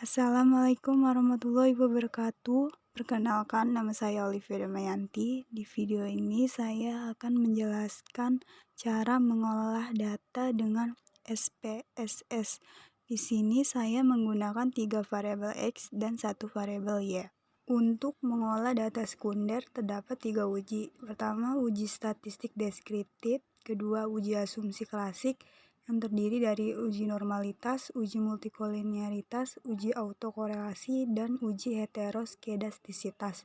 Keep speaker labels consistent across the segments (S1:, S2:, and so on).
S1: Assalamualaikum warahmatullahi wabarakatuh. Perkenalkan, nama saya Olivia Damayanti. Di video ini saya akan menjelaskan cara mengolah data dengan SPSS. Di sini saya menggunakan 3 variabel X dan 1 variabel Y. Untuk mengolah data sekunder terdapat 3 uji. Pertama, uji statistik deskriptif. Kedua, uji asumsi klasik yang terdiri dari uji normalitas, uji multikolinearitas, uji autokorelasi, dan uji heteroskedastisitas.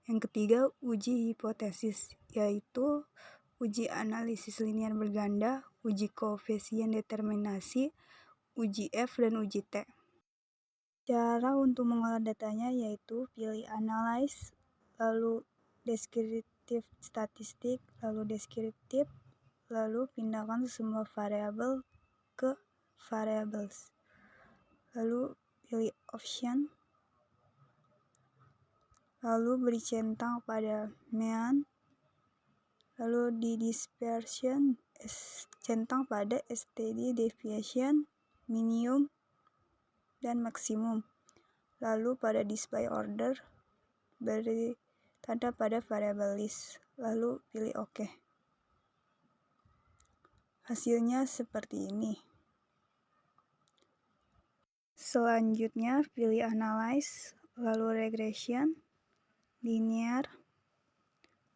S1: Yang ketiga, uji hipotesis, yaitu uji analisis linear berganda, uji koefisien determinasi, uji F, dan uji T. Cara untuk mengolah datanya yaitu pilih analyze, lalu deskriptif statistik, lalu deskriptif, lalu pindahkan semua variabel ke variables, lalu pilih option, lalu beri centang pada mean, lalu di dispersion centang pada std deviation, minimum, dan maksimum. Lalu pada display order beri tanda pada variabel list, lalu pilih OK. Hasilnya seperti ini. Selanjutnya pilih analyze, lalu regression, linear,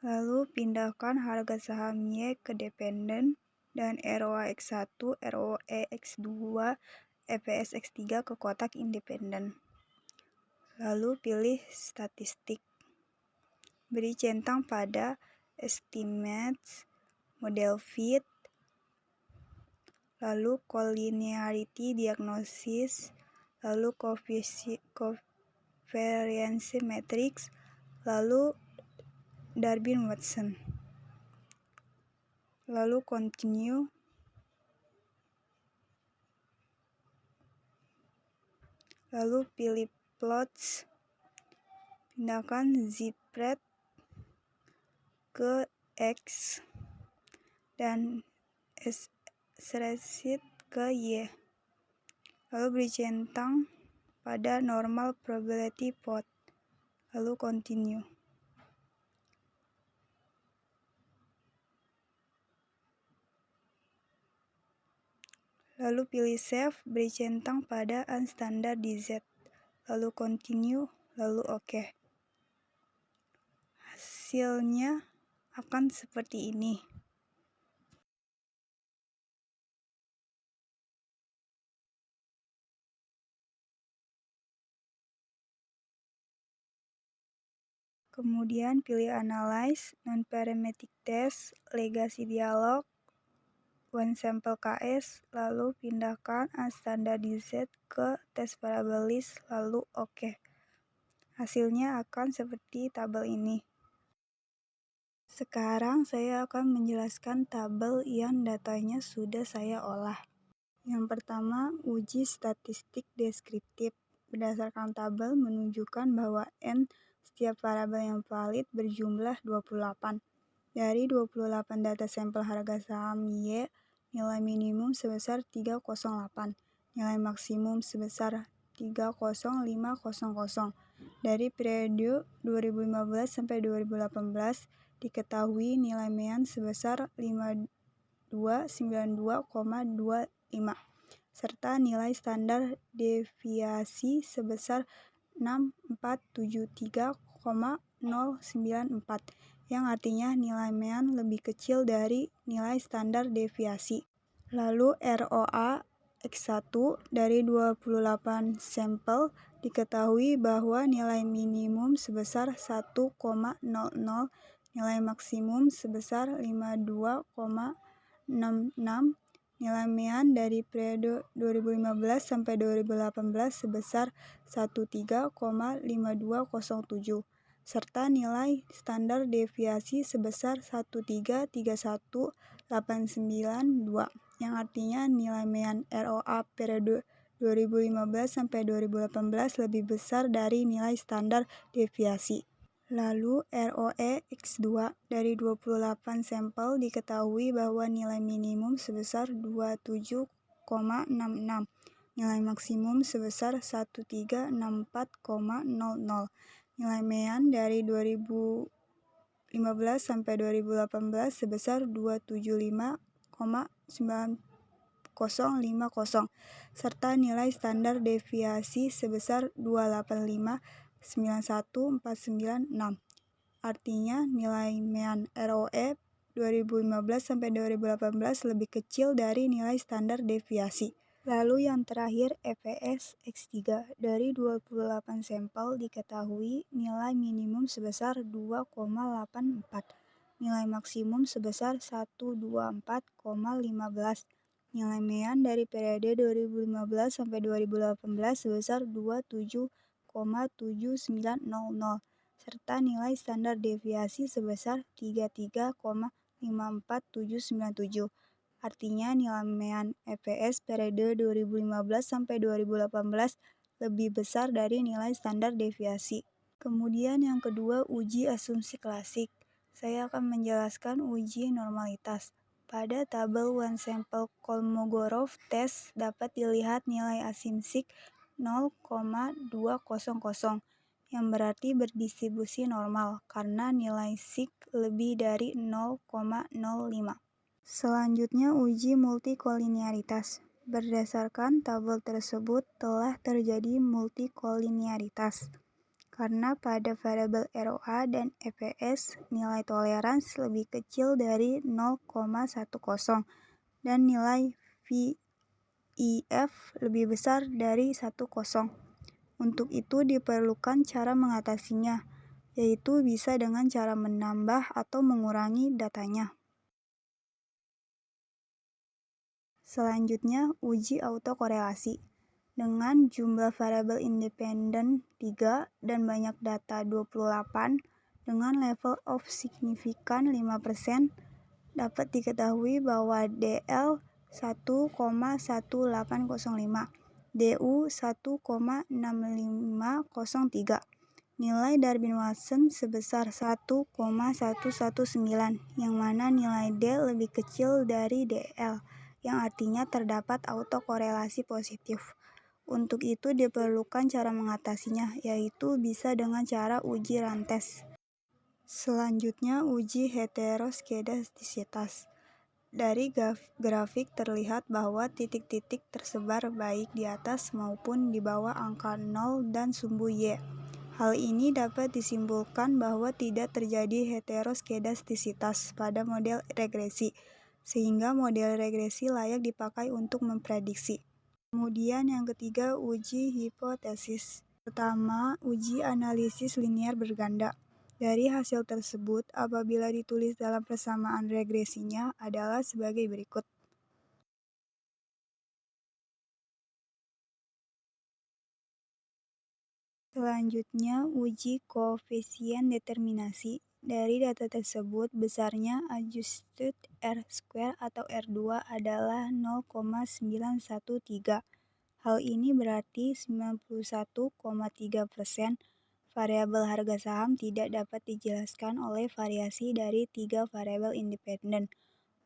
S1: lalu pindahkan harga saham Y ke dependen dan ROA X1, ROE X2, EPS X3 ke kotak independen. Lalu pilih statistik. Beri centang pada estimates, model fit, lalu collinearity diagnosis, lalu covariance matrix, lalu Darwin-Watson. Lalu continue. Lalu pilih plots. Pindahkan zipret ke X dan spreadsheet ke Y. Lalu beri centang pada normal probability plot. Lalu continue. Lalu pilih save, beri centang pada unstandard DZ. Lalu continue, lalu OK. Hasilnya akan seperti ini. Kemudian pilih analyze, non-parametric test, legacy dialog, one sample KS, lalu pindahkan unstandard DZ ke test variable list, lalu OK. Hasilnya akan seperti tabel ini. Sekarang saya akan menjelaskan tabel yang datanya sudah saya olah. Yang pertama, uji statistik deskriptif. Berdasarkan tabel menunjukkan bahwa N setiap variabel yang valid berjumlah 28. Dari 28 data sampel harga saham Y, nilai minimum sebesar 308, nilai maksimum sebesar 30500. Dari periode 2015 sampai 2018 diketahui nilai mean sebesar 5292,25 serta nilai standar deviasi sebesar 6473,094 yang artinya nilai mean lebih kecil dari nilai standar deviasi. Lalu ROA X1 dari 28 sampel diketahui bahwa nilai minimum sebesar 1,00, nilai maksimum sebesar 52,66, nilai mean dari periode 2015 sampai 2018 sebesar 13,5207, serta nilai standar deviasi sebesar 1331892, yang artinya nilai mean ROA periode 2015 sampai 2018 lebih besar dari nilai standar deviasi. Lalu ROE X2 dari 28 sampel diketahui bahwa nilai minimum sebesar 27,66, nilai maksimum sebesar 1364,00. Nilai MEAN dari 2015 sampai 2018 sebesar 275,9050 serta nilai standar deviasi sebesar 285,91496. Artinya nilai MEAN ROE 2015 sampai 2018 lebih kecil dari nilai standar deviasi. Lalu yang terakhir EPS X3. Dari 28 sampel diketahui nilai minimum sebesar 2,84, nilai maksimum sebesar 124,15. Nilai MEAN dari periode 2015 sampai 2018 sebesar 27,7900 serta nilai standar deviasi sebesar 33,54797. Artinya nilai MEAN EPS periode 2015 sampai 2018 lebih besar dari nilai standar deviasi. Kemudian yang kedua, uji asumsi klasik. Saya akan menjelaskan uji normalitas. Pada tabel one sample Kolmogorov test dapat dilihat nilai asimsik 0,200 yang berarti berdistribusi normal karena nilai sik lebih dari 0,05. Selanjutnya uji multikolinearitas. Berdasarkan tabel tersebut telah terjadi multikolinearitas karena pada variabel ROA dan EPS nilai tolerans lebih kecil dari 0,10 dan nilai VIF lebih besar dari 10. Untuk itu diperlukan cara mengatasinya, yaitu bisa dengan cara menambah atau mengurangi datanya. Selanjutnya, uji autokorelasi. Dengan jumlah variabel independen 3 dan banyak data 28, dengan level of signifikan 5%, dapat diketahui bahwa DL 1,1805, DU 1,6503. Nilai Darwin-Watson sebesar 1,119, yang mana nilai D lebih kecil dari DL, yang artinya terdapat autokorelasi positif. Untuk itu diperlukan cara mengatasinya, yaitu bisa dengan cara uji rantes. Selanjutnya uji heteroskedastisitas. Dari grafik terlihat bahwa titik-titik tersebar baik di atas maupun di bawah angka 0 dan sumbu Y. Hal ini dapat disimpulkan bahwa tidak terjadi heteroskedastisitas pada model regresi, sehingga model regresi layak dipakai untuk memprediksi. Kemudian yang ketiga, uji hipotesis. Pertama, uji analisis linier berganda. Dari hasil tersebut, apabila ditulis dalam persamaan regresinya adalah sebagai berikut. Selanjutnya, uji koefisien determinasi. Dari data tersebut, besarnya adjusted R-square atau R2 adalah 0,913. Hal ini berarti 91,3% variabel harga saham tidak dapat dijelaskan oleh variasi dari 3 variabel independen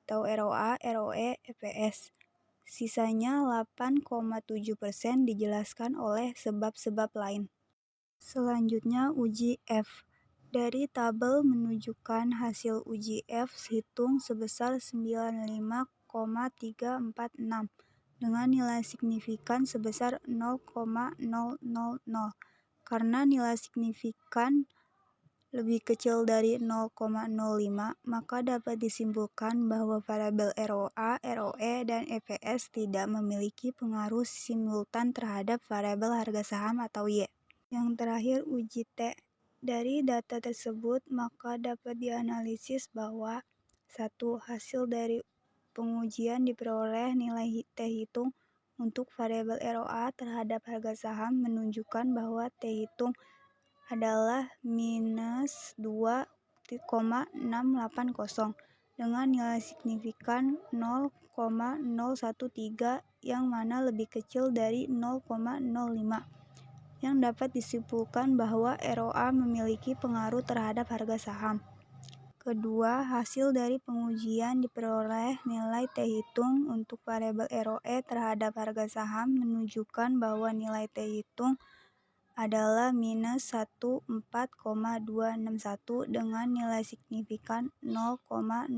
S1: atau ROA, ROE, EPS. Sisanya 8,7% dijelaskan oleh sebab-sebab lain. Selanjutnya uji F. Dari tabel menunjukkan hasil uji F hitung sebesar 95,346 dengan nilai signifikan sebesar 0,000. Karena nilai signifikan lebih kecil dari 0,05, maka dapat disimpulkan bahwa variabel ROA, ROE, dan EPS tidak memiliki pengaruh simultan terhadap variabel harga saham atau Y. Yang terakhir, uji T. Dari data tersebut, maka dapat dianalisis bahwa satu, hasil dari pengujian diperoleh nilai T hitung untuk variabel ROA terhadap harga saham menunjukkan bahwa T hitung adalah minus 2,680 dengan nilai signifikan 0,013 yang mana lebih kecil dari 0,05, yang dapat disimpulkan bahwa ROA memiliki pengaruh terhadap harga saham. Kedua, hasil dari pengujian diperoleh nilai T hitung untuk variabel ROE terhadap harga saham menunjukkan bahwa nilai T hitung adalah minus 14,261 dengan nilai signifikan 0,000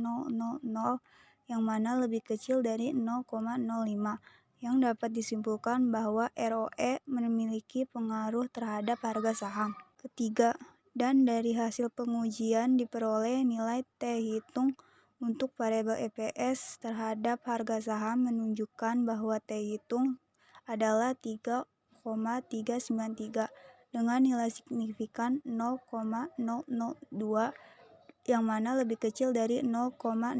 S1: yang mana lebih kecil dari 0,05, yang dapat disimpulkan bahwa ROE memiliki pengaruh terhadap harga saham. Ketiga, dan dari hasil pengujian diperoleh nilai T hitung untuk variabel EPS terhadap harga saham menunjukkan bahwa T hitung adalah 3,393 dengan nilai signifikan 0,002 yang mana lebih kecil dari 0,05,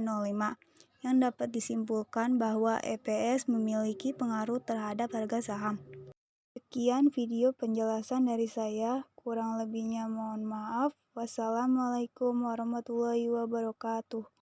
S1: yang dapat disimpulkan bahwa EPS memiliki pengaruh terhadap harga saham. Sekian video penjelasan dari saya, kurang lebihnya mohon maaf. Wassalamualaikum warahmatullahi wabarakatuh.